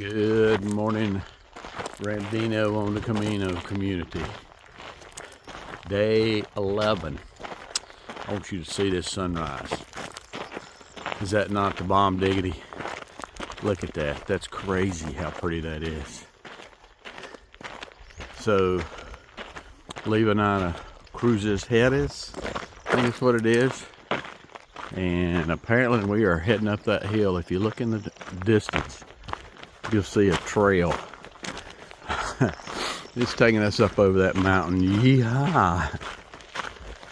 Good morning, Ramino on the Camino community. Day 11. I want you to see this sunrise. Is that not the bomb diggity? Look at that. That's crazy how pretty that is. So, leaving on a Cruz's Heres, I think that's what it is. And apparently we are heading up that hill. If you look in the distance, you'll see a trail. It's taking us up over that mountain. Yeehaw!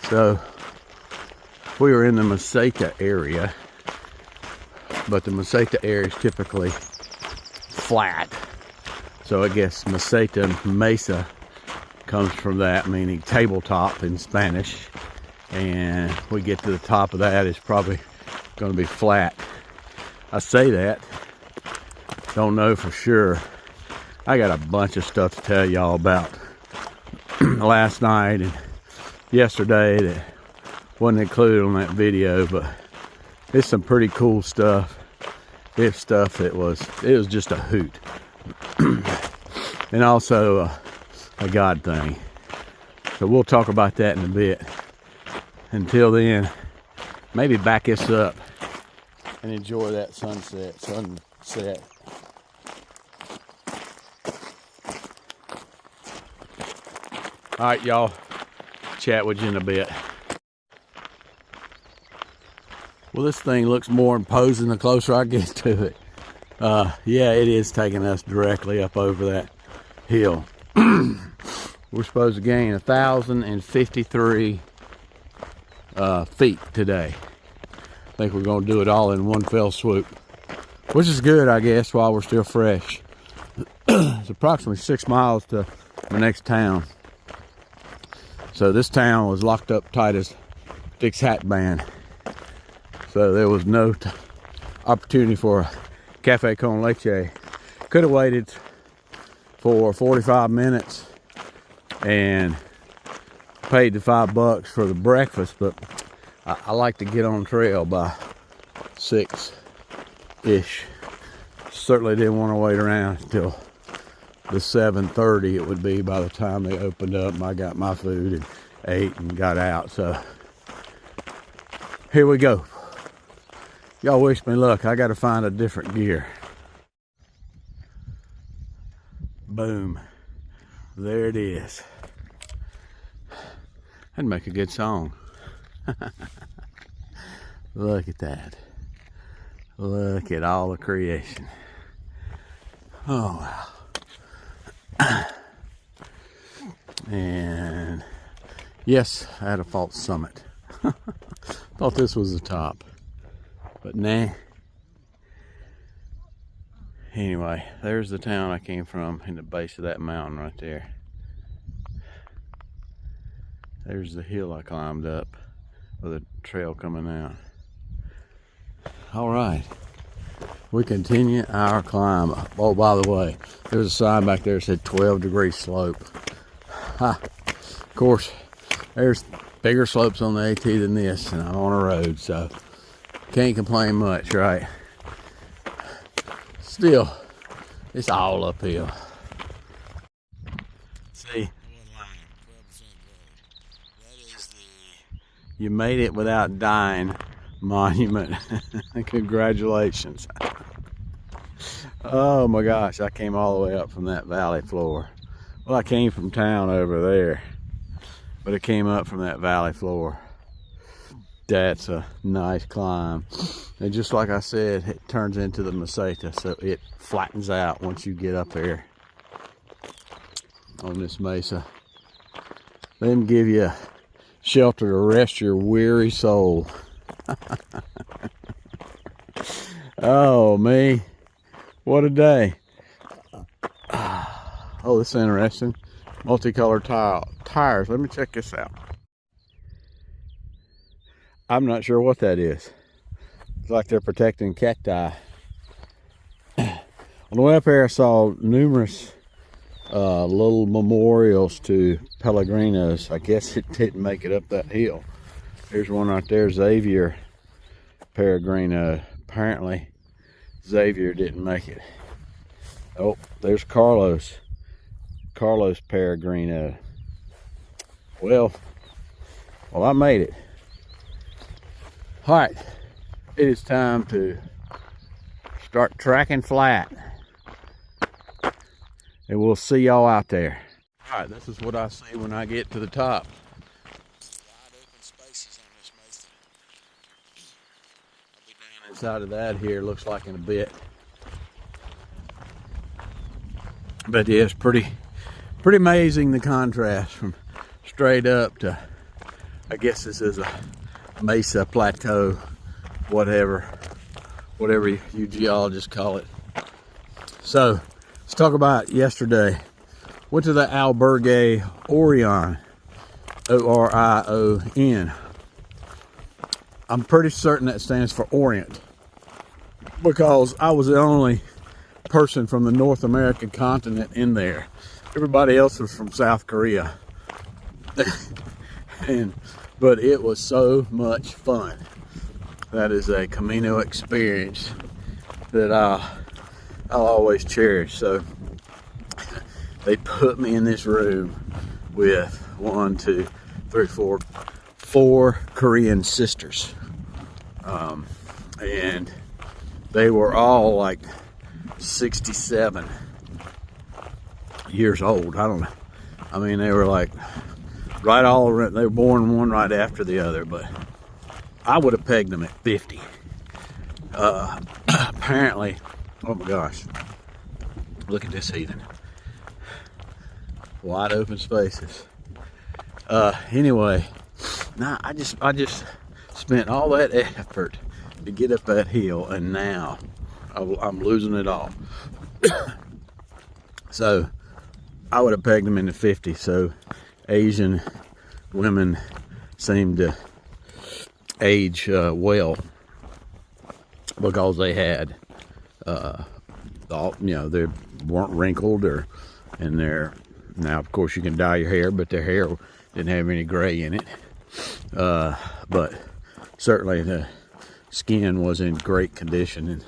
So we were in the Meseta area, but the Meseta area is typically flat. So I guess Meseta, mesa, comes from that, meaning tabletop in Spanish. And we get to the top of that, it's probably going to be flat. I say that, don't know for sure. I got a bunch of stuff to tell y'all about last night and yesterday that wasn't included on that video, but it's some pretty cool stuff. It's stuff that it was just a hoot. And also a God thing. So we'll talk about that in a bit. Until then, maybe back us up and enjoy that sunset. All right, y'all. Chat with you in a bit. Well, this thing looks more imposing the closer I get to it. Yeah, it is taking us directly up over that hill. We're supposed to gain 1,053 feet today. I think we're going to do it all in one fell swoop, which is good, I guess, while we're still fresh. It's approximately 6 miles to the next town. So this town was locked up tight as Dick's hat band. So there was no opportunity for a cafe con leche. Could have waited for 45 minutes and paid the $5 for the breakfast, but I like to get on trail by 6-ish. Certainly didn't want to wait around until the 7:30 it would be by the time they opened up and I got my food and ate and got out. So here we go. Y'all wish me luck. I got to find a different gear. Boom. There it is. That'd make a good song. Look at that. Look at all the creation. Oh, wow. And yes, I had a false summit. Thought this was the top, but nah. Anyway, there's the town I came from in the base of that mountain right there. There's the hill I climbed up with a trail coming out. All right, we continue our climb. Oh, by the way, there's a sign back there that said 12-degree slope. Ha! Of course, there's bigger slopes on the AT than this, and I'm on a road, so can't complain much, right? Still, it's all uphill. See? You made it without dying monument. Congratulations. Oh my gosh, I came all the way up from that valley floor. Well, I came from town over there, but it came up from that valley floor. That's a nice climb. And just like I said, it turns into the Meseta, so it flattens out once you get up there on this mesa. Then give you shelter to rest your weary soul. Oh, me. What a day. Oh, this is interesting. Multicolored tires. Let me check this out. I'm not sure what that is. It's like they're protecting cacti. On the way up here, I saw numerous little memorials to Pellegrinos. I guess it didn't make it up that hill. There's one right there, Xavier Peregrino. Apparently Xavier didn't make it. Oh, there's Carlos Peregrino. Well, I made it. All right, it is time to start tracking flat, and we'll see y'all out there. All right, this is what I see when I get to the top. Wide open spaces on this mesa. I'll be down inside of that here, looks like in a bit. But yeah, it's pretty amazing, the contrast from straight up to, I guess this is a mesa plateau, whatever you geologists call it. So let's talk about yesterday. Went to the albergue Orion, O-R-I-O-N. I'm pretty certain that stands for Orient, because I was the only person from the North American continent in there. Everybody else was from South Korea. But it was so much fun. That is a Camino experience that I'll always cherish. So they put me in this room with 1, 2, 3, 4 Korean sisters, and they were all like 67 years old. I don't know. I mean, they were like right all around. They were born one right after the other, but I would have pegged them at 50. Apparently, oh my gosh, look at this heathen. Wide open spaces. Anyway, I just spent all that effort to get up that hill, and now I'm losing it all. So I would have pegged them in the 50s. So Asian women seem to age well, because they had they weren't wrinkled, and they're now, of course, you can dye your hair, but their hair didn't have any gray in it. But certainly the skin was in great condition, and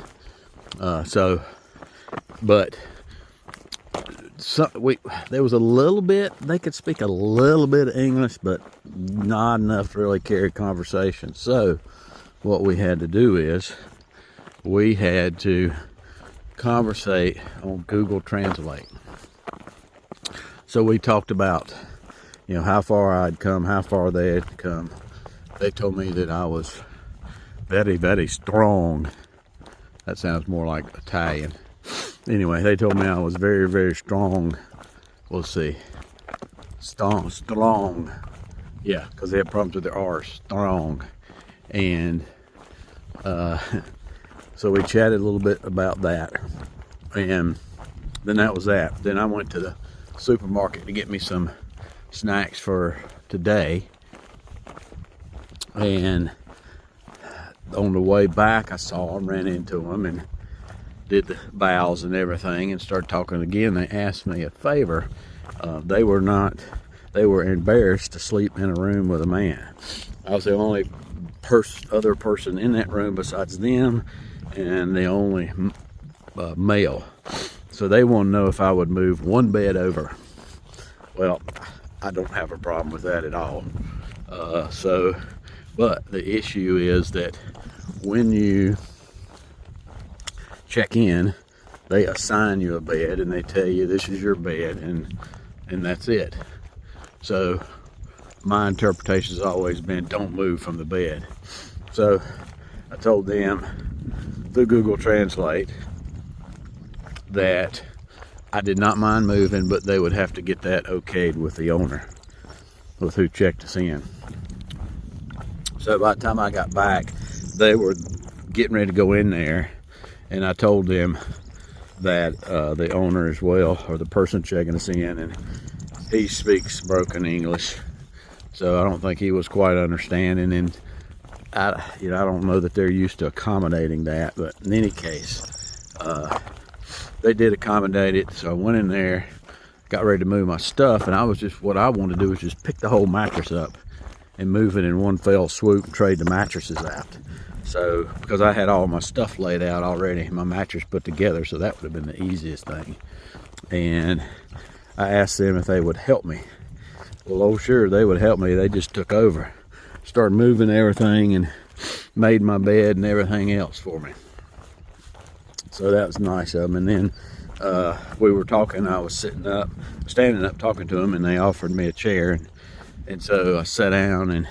there was a little bit, they could speak a little bit of English, but not enough to really carry conversation. So what we had to do is we had to conversate on Google Translate. So we talked about, how far I'd come, how far they had come. They told me that I was very, very strong. That sounds more like Italian. Anyway, they told me I was very, very strong. We'll see. Strong. Yeah, because they had problems with their R. Strong. And so we chatted a little bit about that. And then that was that. Then I went to the supermarket to get me some snacks for today. And on the way back, I saw them, ran into them, and did the bows and everything, and started talking again. They asked me a favor. They were embarrassed to sleep in a room with a man. I was the only other person in that room besides them, and the only male. So they want to know if I would move one bed over. Well, I don't have a problem with that at all. But the issue is that when you check in, they assign you a bed, and they tell you this is your bed, and that's it. So my interpretation has always been, don't move from the bed. So I told them through Google Translate that I did not mind moving, but they would have to get that okayed with the owner, with who checked us in. So by the time I got back, they were getting ready to go in there, and I told them that the owner as well, or the person checking us in, and he speaks broken English, so I don't think he was quite understanding. And I don't know that they're used to accommodating that, but in any case, they did accommodate it. So I went in there, got ready to move my stuff, and what I wanted to do was just pick the whole mattress up and move it in one fell swoop and trade the mattresses out. So, because I had all my stuff laid out already, my mattress put together, so that would have been the easiest thing. And I asked them if they would help me. Well, oh sure, they would help me. They just took over, started moving everything and made my bed and everything else for me. So that was nice of them. And then we were talking, I was standing up talking to them, and they offered me a chair. And so I sat down, and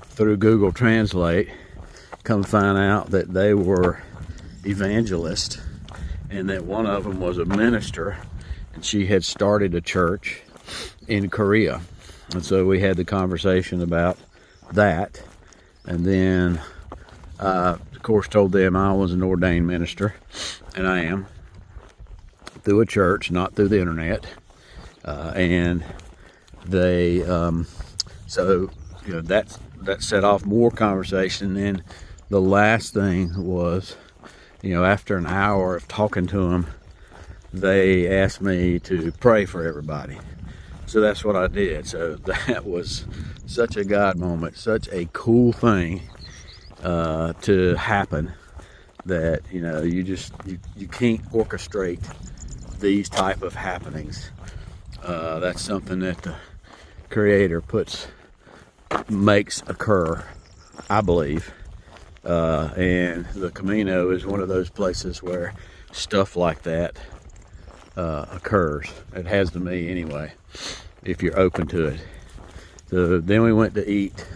through Google Translate, come find out that they were evangelists, and that one of them was a minister, and she had started a church in Korea. And so we had the conversation about that. And then of course told them I was an ordained minister, and I am, through a church, not through the internet. And they so you know, that set off more conversation. And the last thing was, you know, after an hour of talking to them, they asked me to pray for everybody. So that's what I did. So that was such a God moment, such a cool thing to happen, that, you know, you can't orchestrate these type of happenings. That's something that the Creator makes occur, I believe. And the Camino is one of those places where stuff like that occurs. It has to me anyway, if you're open to it. So then we went to eat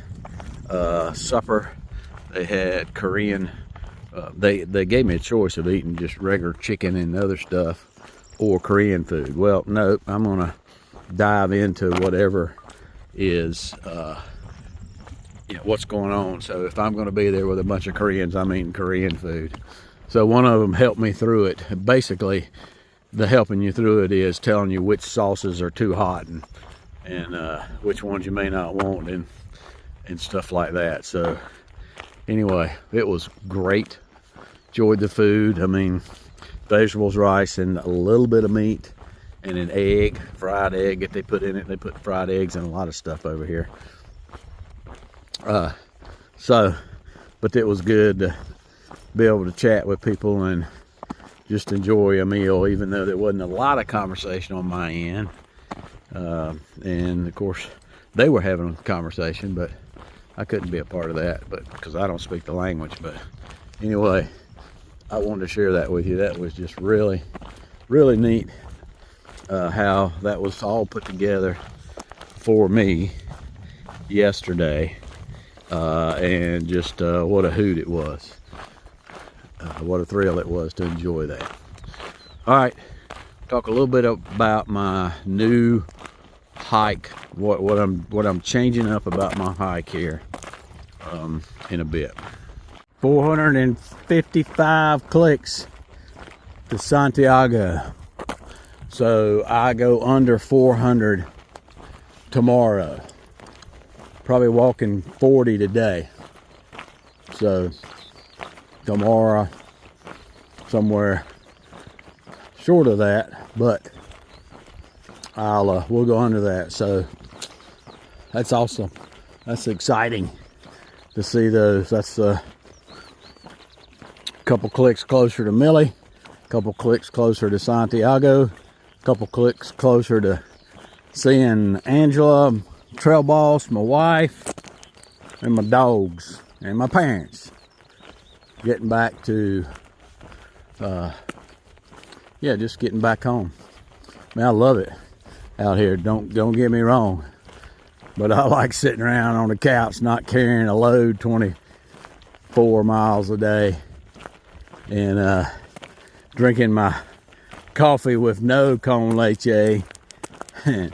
supper. They had Korean, they gave me a choice of eating just regular chicken and other stuff or Korean food. Well, nope, I'm gonna dive into whatever is you know, what's going on. So if I'm gonna be there with a bunch of Koreans, I'm eating Korean food. So one of them helped me through it. Basically, the helping you through it is telling you which sauces are too hot and which ones you may not want, and stuff like that. So anyway, it was great. Enjoyed the food. I mean, vegetables, rice, and a little bit of meat, and an egg, fried egg that they put in it. They put fried eggs and a lot of stuff over here. But it was good to be able to chat with people and just enjoy a meal, even though there wasn't a lot of conversation on my end. And of course, they were having a conversation, but I couldn't be a part of that, but because I don't speak the language. But anyway, I wanted to share that with you. That was just really, really neat, how that was all put together for me yesterday, and just what a hoot it was. What a thrill it was to enjoy that. All right, talk a little bit about my new hike, what I'm changing up about my hike here in a bit. 455 clicks to Santiago. So I go under 400 tomorrow. Probably walking 40 today. So tomorrow, somewhere short of that, but we'll go under that. So that's awesome. That's exciting to see those. That's a couple clicks closer to Millie, a couple clicks closer to Santiago, a couple clicks closer to seeing Angela, Trail Boss, my wife, and my dogs, and my parents. Getting back to, yeah, just getting back home. Man, I love it out here. Don't get me wrong, but I like sitting around on the couch, not carrying a load 24 miles a day, and drinking my coffee with no con leche, and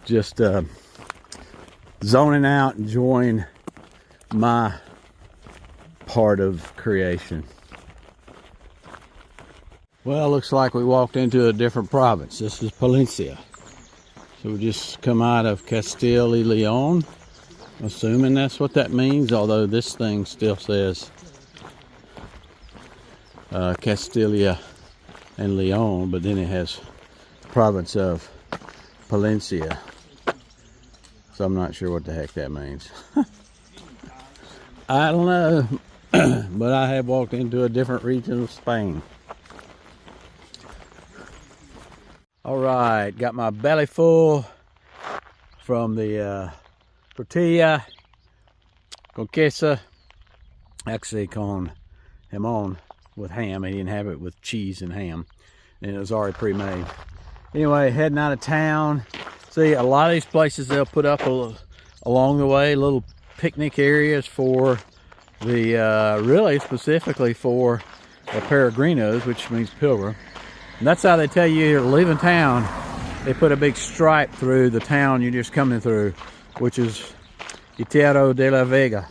just zoning out, enjoying my part of creation. Well, looks like we walked into a different province. This is Palencia. So we just come out of Castile y Leon, assuming that's what that means, although this thing still says Castilla and Leon, but then it has Province of Palencia. So I'm not sure what the heck that means. I don't know. But I have walked into a different region of Spain. All right, got my belly full from the tortilla con queso, actually con jamon with ham. He didn't have it with cheese and ham, and it was already pre-made. Anyway, heading out of town. See, a lot of these places they'll put up along the way little picnic areas for the really specifically for the peregrinos, which means pilgrim. And that's how they tell you you're leaving town. They put a big stripe through the town you're just coming through, which is Itero de la Vega.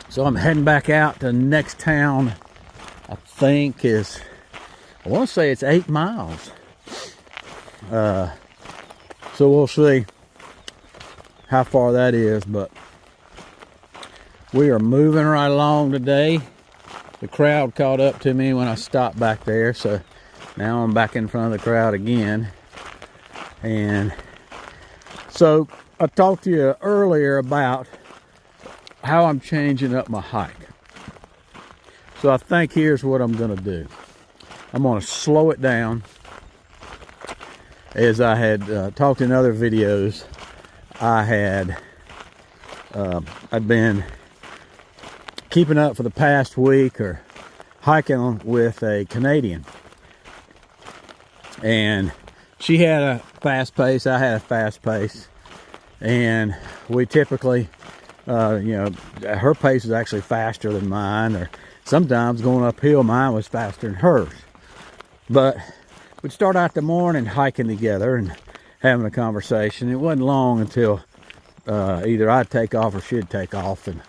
So I'm heading back out to the next town. I think is, I want to say it's 8 miles. So we'll see how far that is, but we are moving right along today. The crowd caught up to me when I stopped back there, so now I'm back in front of the crowd again. And so I talked to you earlier about how I'm changing up my hike. So I think here's what I'm going to do. I'm going to slow it down. As I had talked in other videos, I'd been keeping up for the past week or hiking with a Canadian, and she had a fast pace, I had a fast pace, and we typically her pace was actually faster than mine, or sometimes going uphill mine was faster than hers. But we'd start out the morning hiking together and having a conversation. It wasn't long until either I'd take off or she'd take off, and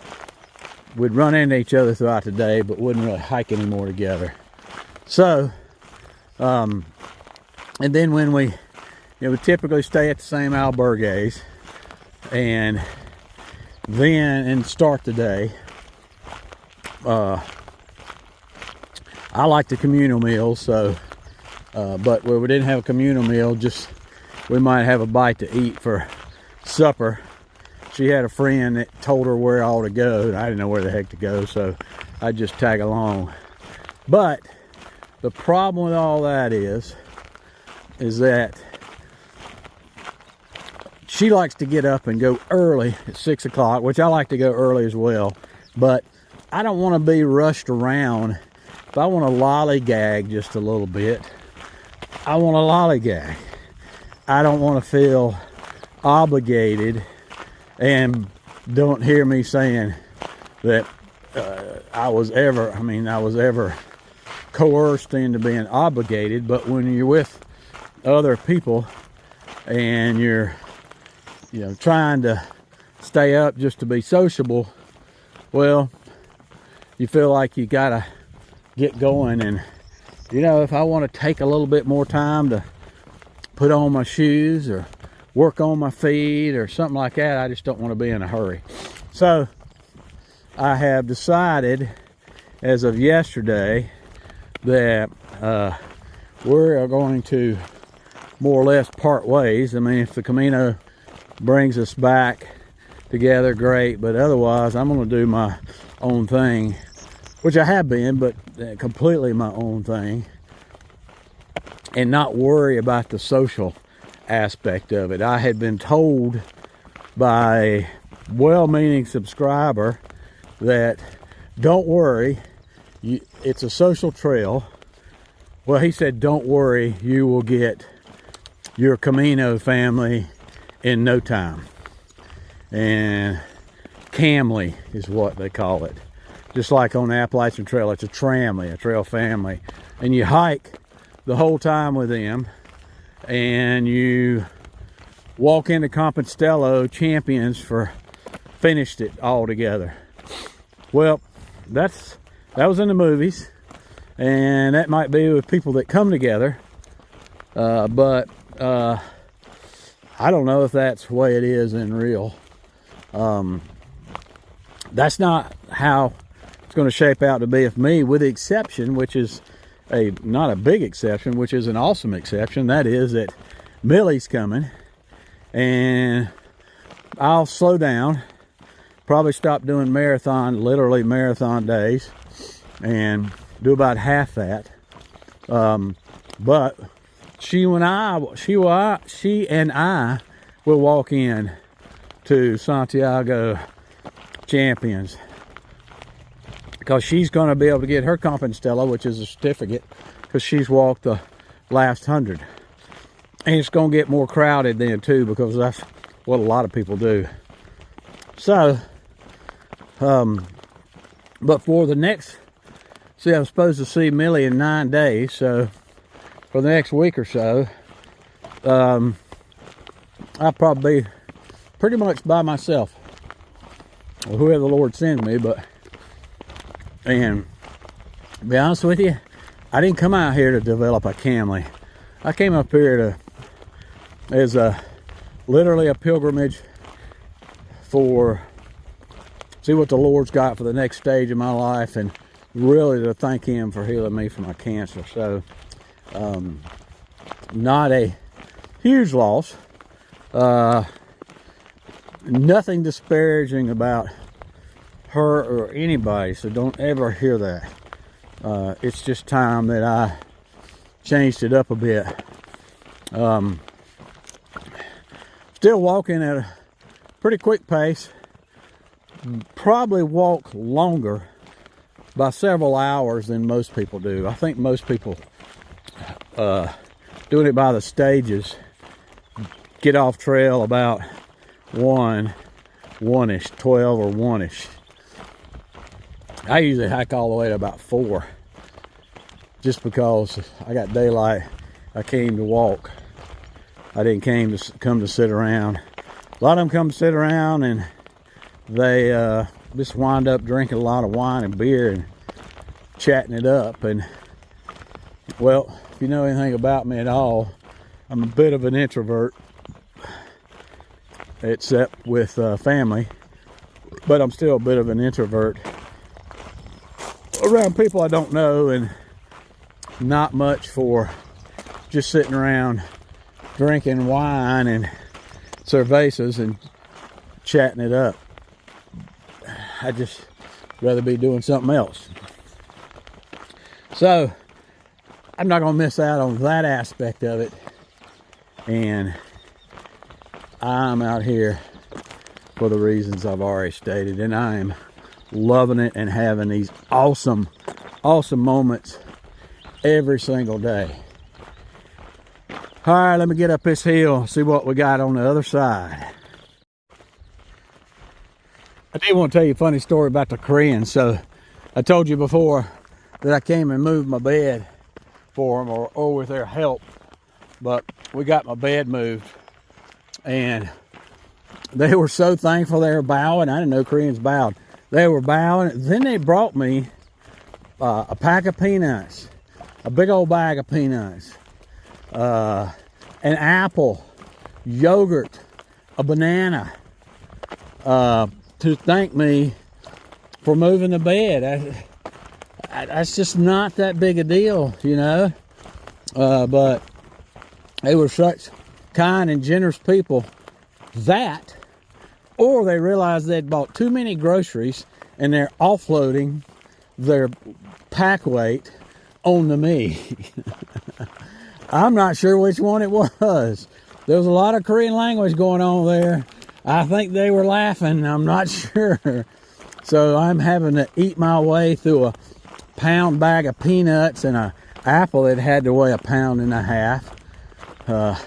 we'd run into each other throughout the day, but wouldn't really hike anymore together. So, and then when we typically stay at the same albergues, and start the day. I like the communal meals, so, but where we didn't have a communal meal, just we might have a bite to eat for supper. She had a friend that told her where all to go, and I didn't know where the heck to go, so I just tag along. But the problem with all that is that she likes to get up and go early at 6 o'clock, which I like to go early as well, but I don't want to be rushed around. If I want to lollygag just a little bit, I want to lollygag. I don't want to feel obligated. And don't hear me saying that I was ever coerced into being obligated. But when you're with other people and you're trying to stay up just to be sociable, well, you feel like you gotta get going. And if I want to take a little bit more time to put on my shoes or work on my feet or something like that, I just don't want to be in a hurry. So I have decided as of yesterday that we're going to more or less part ways. I mean, if the Camino brings us back together, great, but otherwise I'm going to do my own thing, which I have been, but completely my own thing, and not worry about the social aspect of it. I had been told by a well-meaning subscriber that don't worry, it's a social trail. Well, he said don't worry, you will get your Camino family in no time. And Camly is what they call it. Just like on the Appalachian Trail, it's a tramly, a trail family, and you hike the whole time with them, and you walk into Compostela champions for finished it all together. Well, that was in the movies, and that might be with people that come together, but I don't know if that's the way it is in real. That's not how it's going to shape out to be with me, with the exception, which is not a big exception, which is an awesome exception. That is that Millie's coming, and I'll slow down, probably stop doing literally marathon days, and do about half that. But she and I will walk in to Santiago champions, because she's going to be able to get her Compostela, which is a certificate, because she's walked the last 100. And it's going to get more crowded then too, because that's what a lot of people do. So, but for the next, see, I'm supposed to see Millie in 9 days, so for the next week or so, I'll probably be pretty much by myself, or whoever the Lord sends me. And to be honest with you, I didn't come out here to develop a family. I came up here as literally a pilgrimage for see what the Lord's got for the next stage of my life, and really to thank Him for healing me from my cancer. So, not a huge loss. Nothing disparaging about her or anybody, so don't ever hear that. It's just time that I changed it up a bit. Still walking at a pretty quick pace. Probably walk longer by several hours than most people do. I think most people doing it by the stages get off trail about 1-ish, 12 or 1-ish. I usually hike all the way to about 4, just because I got daylight. I came to walk. I didn't come to sit around. A lot of them come to sit around, and they just wind up drinking a lot of wine and beer and chatting it up. And well, if you know anything about me at all, I'm a bit of an introvert, except with family, but I'm still a bit of an introvert around people I don't know, and not much for just sitting around drinking wine and cervezas and chatting it up. I just rather be doing something else. So I'm not going to miss out on that aspect of it, and I'm out here for the reasons I've already stated, and I am loving it and having these awesome moments every single day. All right, let me get up this hill, see what we got on the other side. I did want to tell you a funny story about the Koreans. So I told you before that I came and moved my bed for them, or with their help, but we got my bed moved, and they were so thankful. They were bowing. I didn't know Koreans bowed. They were bowing. Then they brought me a pack of peanuts, a big old bag of peanuts, an apple, yogurt, a banana, to thank me for moving the bed. That's just not that big a deal, you know. But they were such kind and generous people that, or they realized they'd bought too many groceries and they're offloading their pack weight onto me. I'm not sure which one it was. There was a lot of Korean language going on there. I think they were laughing. I'm not sure. So I'm having to eat my way through a pound bag of peanuts and an apple that had to weigh 1.5 pounds.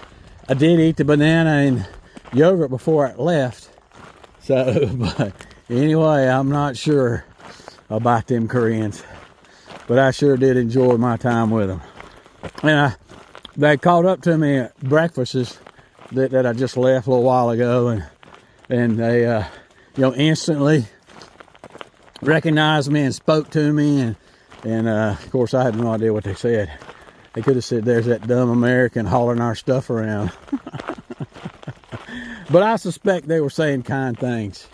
I did eat the banana and yogurt before I left. So, but anyway, I'm not sure about them Koreans, but I sure did enjoy my time with them. And they called up to me at breakfasts that I just left a little while ago, and they instantly recognized me and spoke to me, and of course I had no idea what they said. They could have said, "There's that dumb American hauling our stuff around." But I suspect they were saying kind things.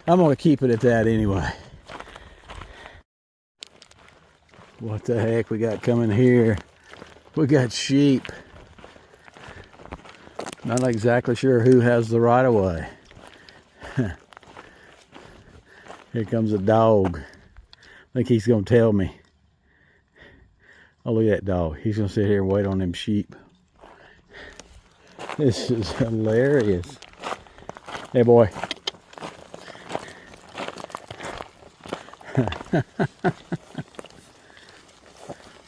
I'm going to keep it at that anyway. What the heck we got coming here? We got sheep. Not exactly sure who has the right of way. Here comes a dog. I think he's gonna tell me. Oh, look at that dog. He's gonna sit here and wait on them sheep. This is hilarious. Hey, boy.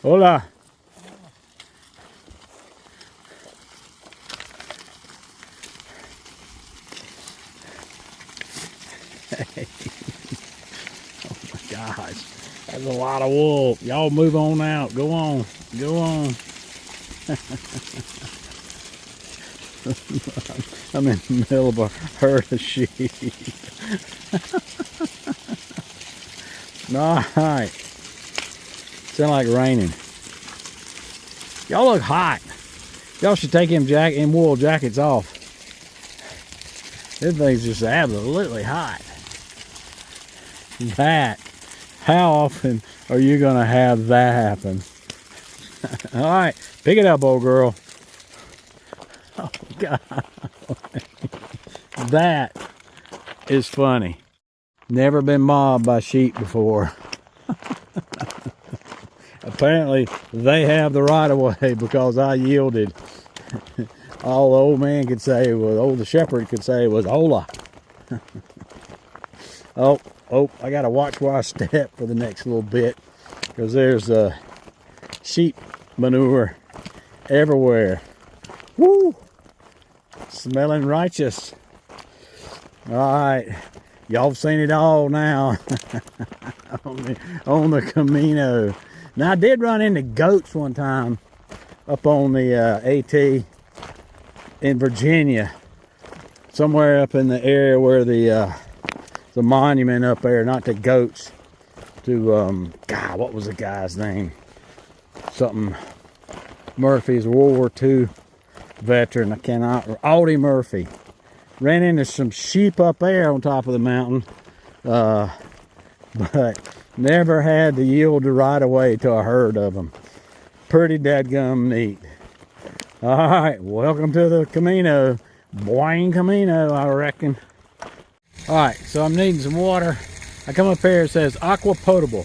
Hola. Hey. Oh my gosh. That's a lot of wool. Y'all move on out. Go on. Go on. I'm in the middle of a herd of sheep. Alright. Sound like raining. Y'all look hot. Y'all should take them wool jackets off. This thing's just absolutely hot. How often are you gonna have that happen? Alright, pick it up, old girl. Oh God. That is funny. Never been mobbed by sheep before. Apparently they have the right of way because I yielded. All the old man could say was, the shepherd could say was hola. Oh, I gotta watch where I step for the next little bit because there's sheep manure everywhere. Woo! Smelling righteous. Alright, y'all seen it all now on the Camino. Now I did run into goats one time up on the AT in Virginia, somewhere up in the area where the monument up there, not to goats, to God, what was the guy's name? Something Murphy's World War II veteran. I cannot. Audie Murphy. Ran into some sheep up there on top of the mountain, but never had to yield the right of way to a herd of them. Pretty dadgum neat. All right, welcome to the Camino. Boing Camino, I reckon. All right, so I'm needing some water. I come up here, it says aqua potable.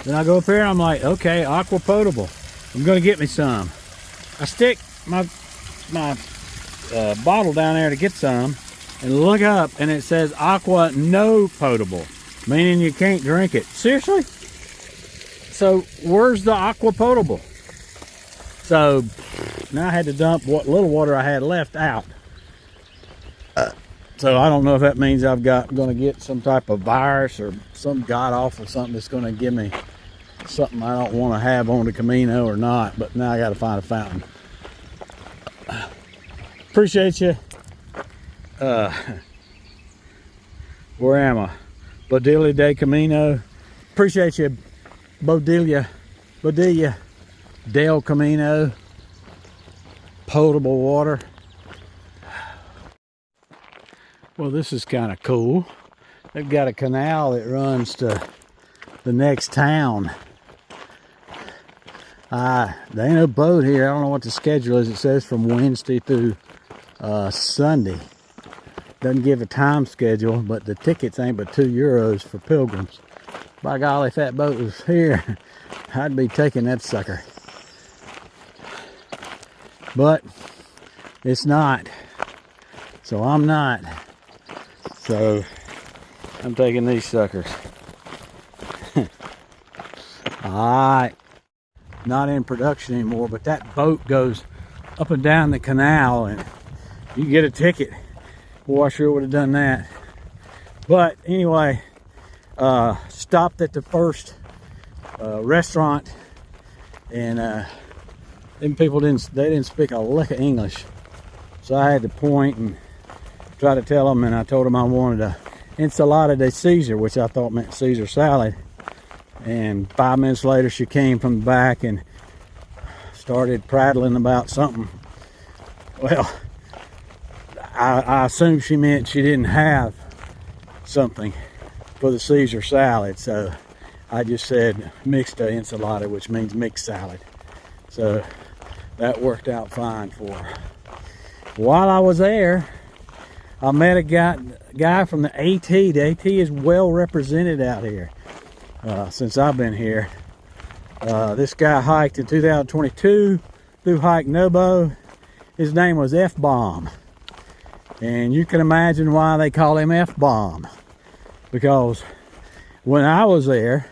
Then I go up here and I'm like, okay, aqua potable. I'm gonna get me some. I stick my bottle down there to get some and look up and it says aqua no potable, meaning you can't drink it. Seriously? So where's the aqua potable? So now I had to dump what little water I had left out. So I don't know if that means I'm gonna get some type of virus or some god awful something that's gonna give me something I don't want to have on the Camino or not. But now I got to find a fountain. Appreciate you. Where am I? Bodilla de Camino. Appreciate you, Bodilla del Camino. Potable water. Well, this is kind of cool. They've got a canal that runs to the next town. There ain't no boat here. I don't know what the schedule is. It says from Wednesday through Sunday. Doesn't give a time schedule, but the tickets ain't but €2 for pilgrims. By golly, if that boat was here, I'd be taking that sucker. But it's not. So I'm not. So I'm taking these suckers. Alright. Not in production anymore, but that boat goes up and down the canal and you get a ticket. Boy, I sure would have done that. But anyway, stopped at the first restaurant, and them people didn't speak a lick of English, so I had to point and try to tell them, and I told them I wanted a ensalada de Caesar, which I thought meant Caesar salad. And 5 minutes later, she came from the back and started prattling about something. Well, I assumed she meant she didn't have something for the Caesar salad, so I just said mixed ensalada, which means mixed salad. So that worked out fine for her. while I was there, I met a guy from the AT. The AT is well represented out here since I've been here. This guy hiked in 2022 through Hike Nobo. His name was F-Bomb. And you can imagine why they call him F-Bomb. Because when I was there,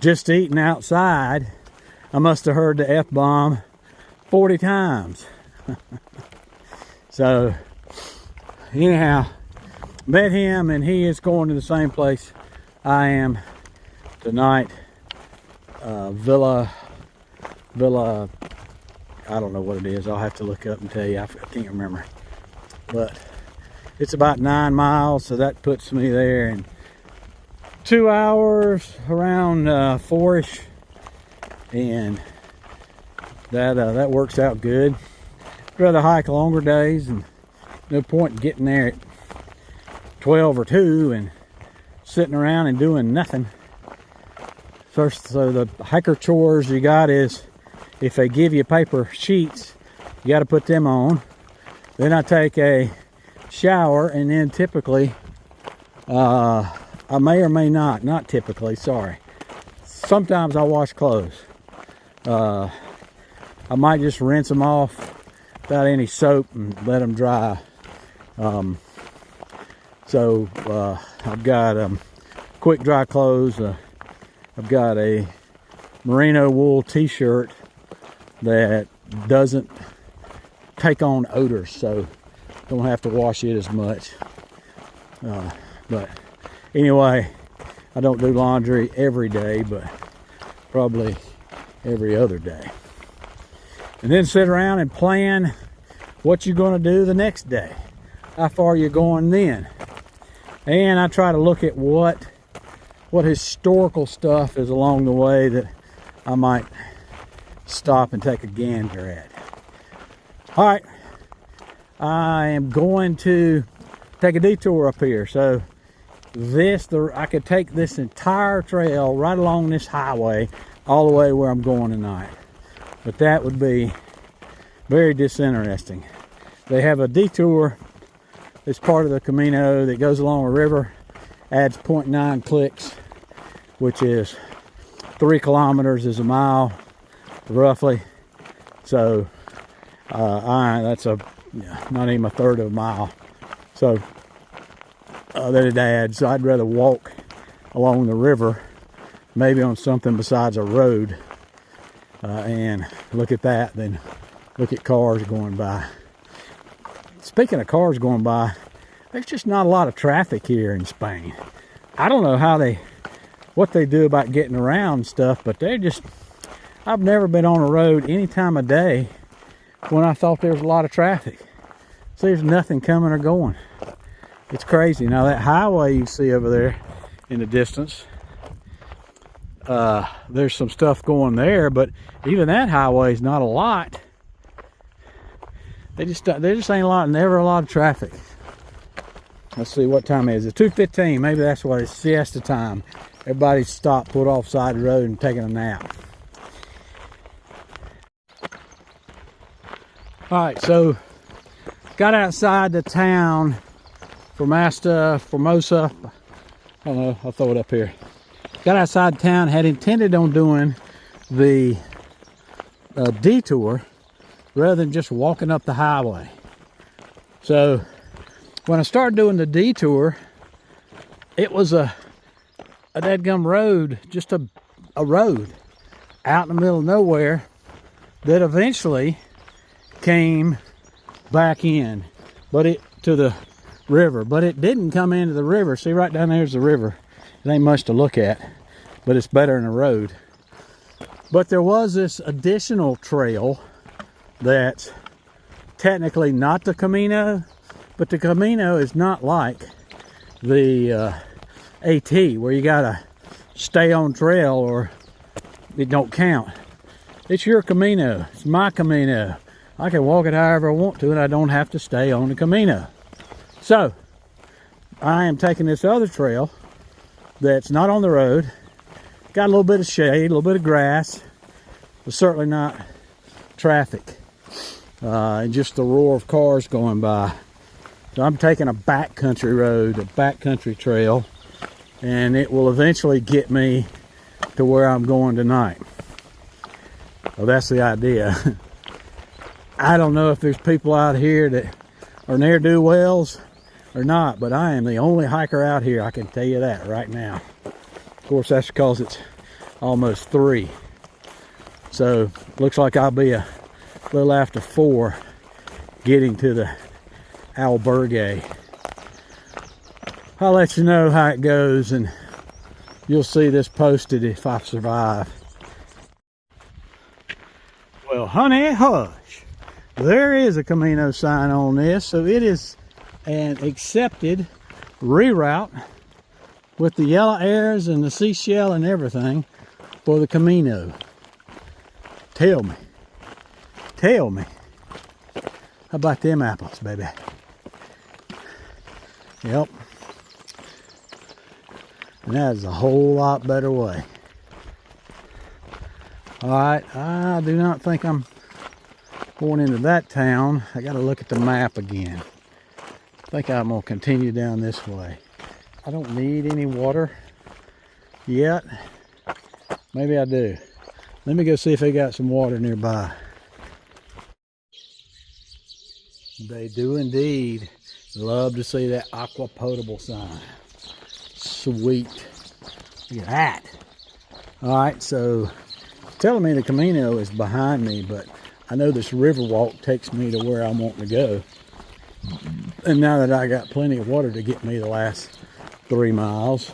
just eating outside, I must have heard the F-Bomb 40 times. So, anyhow, met him, and he is going to the same place I am tonight. Villa, I don't know what it is. I'll have to look up and tell you. I can't remember. But it's about 9 miles, so that puts me there in 2 hours, around 4-ish, and that works out good. I'd rather hike longer days, and no point in getting there at 12 or 2 and sitting around and doing nothing. First, so the hiker chores you got is, if they give you paper sheets, you got to put them on. Then I take a shower, and then typically, I may or may not typically, sorry. Sometimes I wash clothes. I might just rinse them off without any soap and let them dry. So I've got quick dry clothes. I've got a merino wool t-shirt that doesn't take on odors, so don't have to wash it as much. But anyway, I don't do laundry every day, but probably every other day. And then sit around and plan what you're going to do the next day, how far you're going then. And I try to look at what historical stuff is along the way that I might stop and take a gander at. All right, I am going to take a detour up here. So I could take this entire trail right along this highway all the way where I'm going tonight, but that would be very disinteresting. They have a detour that's part of the Camino that goes along a river, adds 0.9 clicks, which is 3 kilometers is a mile roughly. So that's not even a third of a mile. So that it adds. So I'd rather walk along the river, maybe on something besides a road, and look at that than look at cars going by. Speaking of cars going by, there's just not a lot of traffic here in Spain. I don't know what they do about getting around and stuff, but I've never been on a road any time of day when I thought there was a lot of traffic. So there's nothing coming or going. It's crazy. Now that highway you see over there in the distance, there's some stuff going there, but even that highway is not a lot. There just ain't never a lot of traffic. Let's see, what time is it? 2:15. Maybe that's what it's, siesta time. Everybody's stopped, pulled off the side of the road, and taking a nap. All right, so got outside the town, Formosa. I don't know, I'll throw it up here. Got outside town, had intended on doing the detour rather than just walking up the highway. So when I started doing the detour, it was a dadgum road, just a road out in the middle of nowhere that eventually came back in, to the river, but it didn't come into the river. See, right down there's the river. It ain't much to look at, but it's better than a road. But there was this additional trail that's technically not the Camino, but the Camino is not like the AT, where you gotta stay on trail or it don't count. It's your Camino. It's my Camino. I can walk it however I want to, and I don't have to stay on the Camino. So I am taking this other trail that's not on the road. Got a little bit of shade, a little bit of grass, but certainly not traffic. and just the roar of cars going by. So I'm taking a backcountry road, a backcountry trail, and it will eventually get me to where I'm going tonight. Well, that's the idea. I don't know if there's people out here that are ne'er-do-wells or not, but I am the only hiker out here, I can tell you that right now. Of course, that's because it's almost 3. So, looks like I'll be a little after 4 getting to the albergue. I'll let you know how it goes, and you'll see this posted if I survive. Well, honey, hush. There is a Camino sign on this, so it is an accepted reroute with the yellow arrows and the seashell and everything for the Camino. Tell me. How about them apples, baby? Yep. And that is a whole lot better way. Alright, I do not think I'm going into that town. I gotta look at the map again. I think I'm gonna continue down this way. I don't need any water yet. Maybe I do. Let me go see if they got some water nearby. They do indeed. Love to see that aqua potable sign. Sweet. Look at that. Alright, so telling me the Camino is behind me, but I know this river walk takes me to where I'm wanting to go. And now that I got plenty of water to get me the last 3 miles,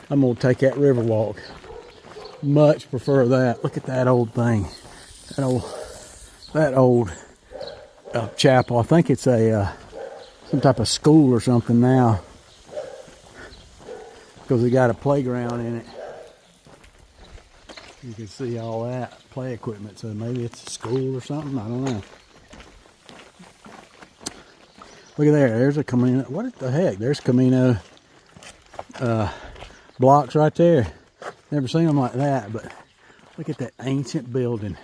I'm going to take that river walk. Much prefer that. Look at that old thing. That old chapel. I think it's a some type of school or something now, because they got a playground in it. You can see all that play equipment, so maybe it's a school or something. I don't know. Look at there. There's a Camino. What the heck? There's Camino blocks right there. Never seen them like that, but look at that ancient building.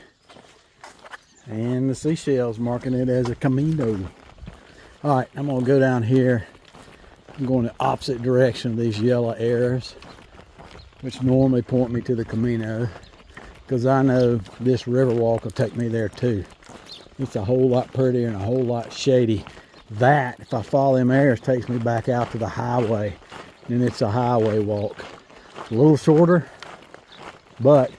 And the seashells marking it as a Camino. Alright, I'm going to go down here. I'm going the opposite direction of these yellow arrows, which normally point me to the Camino, because I know this river walk will take me there too. It's a whole lot prettier and a whole lot shady. That, if I follow them arrows, takes me back out to the highway, and it's a highway walk. A little shorter, but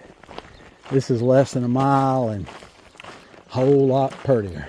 this is less than a mile and a whole lot prettier.